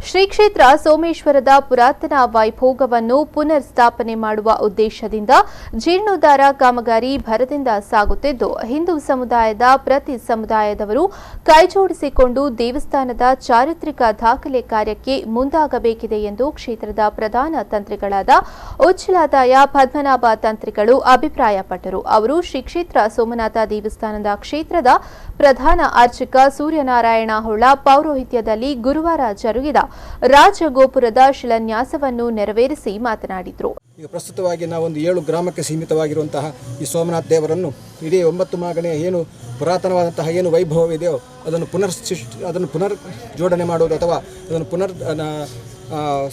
ಶ್ರೀ ಕ್ಷೇತ್ರ ಸೋಮೇಶ್ವರದ ಪುರಾತನ ವೈಭೋಗವನ್ನು ಪುನರ್ ಸ್ಥಾಪನೆ ಮಾಡುವ ಉದ್ದೇಶದಿಂದ ಜೀರ್ಣೋದ್ಧಾರ ಕಾಮಗಾರಿ ಭರದಿಂದ ಸಾಗುತ್ತಿದ್ದು, ಹಿಂದೂ ಸಮುದಾಯದ ಪ್ರತಿ ಸಮುದಾಯದವರು ಕೈಜೋಡಿಸಿಕೊಂಡು ದೇವಸ್ಥಾನದ ಚಾರಿತ್ರಿಕ ದಾಖಲೆ ಕಾರ್ಯಕ್ಕೆ ಮುಂದಾಗಬೇಕಿದೆ ಎಂದು ಕ್ಷೇತ್ರದ ಪ್ರಧಾನ ತಂತ್ರಿಗಳಾದ ಉಚ್ಚಿಲಾದಾಯ ಪದ್ಮನಾಭ ತಂತ್ರಿಗಳು ಅಭಿಪ್ರಾಯಪಟ್ಟರು. ಅವರು ಶ್ರೀ ಕ್ಷೇತ್ರ ಸೋಮನಾಥ ದೇವಸ್ಥಾನದ ಕ್ಷೇತ್ರದ ಪ್ರಧಾನ ಅರ್ಚಕ ಸೂರ್ಯನಾರಾಯಣ ಹೊಳ್ಳ ಪೌರೋಹಿತ್ಯದಲ್ಲಿ ಗುರುವಾರ ಜರುಗಿದ ರಾಜಗೋಪುರದ ಶಿಲಾನ್ಯಾಸವನ್ನು ನೆರವೇರಿಸಿ ಮಾತನಾಡಿದರು. ಈಗ ಪ್ರಸ್ತುತವಾಗಿ ನಾವೊಂದು 7 ಗ್ರಾಮಕ್ಕೆ ಸೀಮಿತವಾಗಿರುವಂತಹ ಈ ಸೋಮನಾಥ ದೇವರನ್ನು ಇಡೀ 9 ಮಾಗಣೆಯ ಏನು ಪುರಾತನವಾದಂತಹ ಏನು ವೈಭವವಿದೆಯೋ ಅದನ್ನು ಪುನರ್ ಜೋಡಣೆ ಮಾಡುವುದು ಅಥವಾ ಅದನ್ನು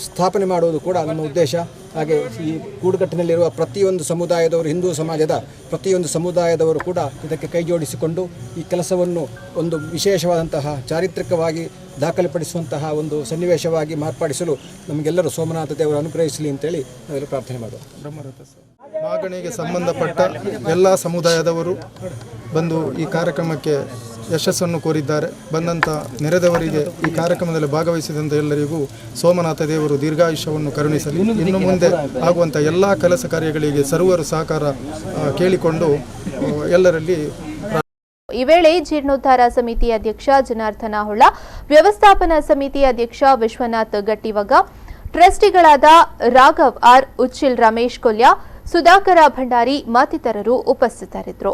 ಸ್ಥಾಪನೆ ಮಾಡುವುದು ಕೂಡ ನಮ್ಮ ಉದ್ದೇಶ. ಹಾಗೆ ಈ ಕೂಡುಗಟ್ಟಿನಲ್ಲಿರುವ ಪ್ರತಿಯೊಂದು ಸಮುದಾಯದವರು, ಹಿಂದೂ ಸಮಾಜದ ಪ್ರತಿಯೊಂದು ಸಮುದಾಯದವರು ಕೂಡ ಇದಕ್ಕೆ ಕೈಜೋಡಿಸಿಕೊಂಡು ಈ ಕೆಲಸವನ್ನು ಒಂದು ವಿಶೇಷವಾದಂತಹ ಚಾರಿತ್ರಿಕವಾಗಿ ದಾಖಲೆಪಡಿಸುವಂತಹ ಒಂದು ಸನ್ನಿವೇಶವಾಗಿ ಮಾರ್ಪಡಿಸಲು ನಮಗೆಲ್ಲರೂ ಸೋಮನಾಥ ದೇವರು ಅನುಗ್ರಹಿಸಲಿ ಅಂತೇಳಿ ನಾವೆಲ್ಲ ಪ್ರಾರ್ಥನೆ ಮಾಡುವ. ಮಾಗಣಿಗೆ ಸಂಬಂಧಪಟ್ಟ ಎಲ್ಲ ಸಮುದಾಯದವರು ಬಂದು ಈ ಕಾರ್ಯಕ್ರಮಕ್ಕೆ ಯಶಸ್ಸನ್ನು ಕೋರಿದ್ದಾರೆ. ಬಂದಂಥ ನೆರೆದವರಿಗೆ ಈ ಕಾರ್ಯಕ್ರಮದಲ್ಲಿ ಭಾಗವಹಿಸಿದಂಥ ಎಲ್ಲರಿಗೂ ಸೋಮನಾಥ ದೇವರು ದೀರ್ಘಾಯುಷ್ಯವನ್ನು ಕರುಣಿಸಲಿ. ಇನ್ನು ಮುಂದೆ ಆಗುವಂಥ ಎಲ್ಲ ಕೆಲಸ ಕಾರ್ಯಗಳಿಗೆ ಸರ್ವರು ಸಹಕಾರ ಕೇಳಿಕೊಂಡು ಎಲ್ಲರಲ್ಲಿ. ಈ ವೇಳೆ ಜೀರ್ಣೋದ್ಧಾರ ಸಮಿತಿ ಅಧ್ಯಕ್ಷ ಜನಾರ್ದನ ಹೊಳ್ಳ, ವ್ಯವಸ್ಥಾಪನಾ ಸಮಿತಿ ಅಧ್ಯಕ್ಷ ವಿಶ್ವನಾಥ್ ಗಟ್ಟಿವಗ, ಟ್ರಸ್ಟಿಗಳಾದ ರಾಘವ್ ಆರ್, ಉಚ್ಚಿಲ್ ರಮೇಶ್ ಕೊಲ್ಯ, ಸುಧಾಕರ ಭಂಡಾರಿ ಮತ್ತಿತರರು ಉಪಸ್ಥಿತರಿದ್ದರು.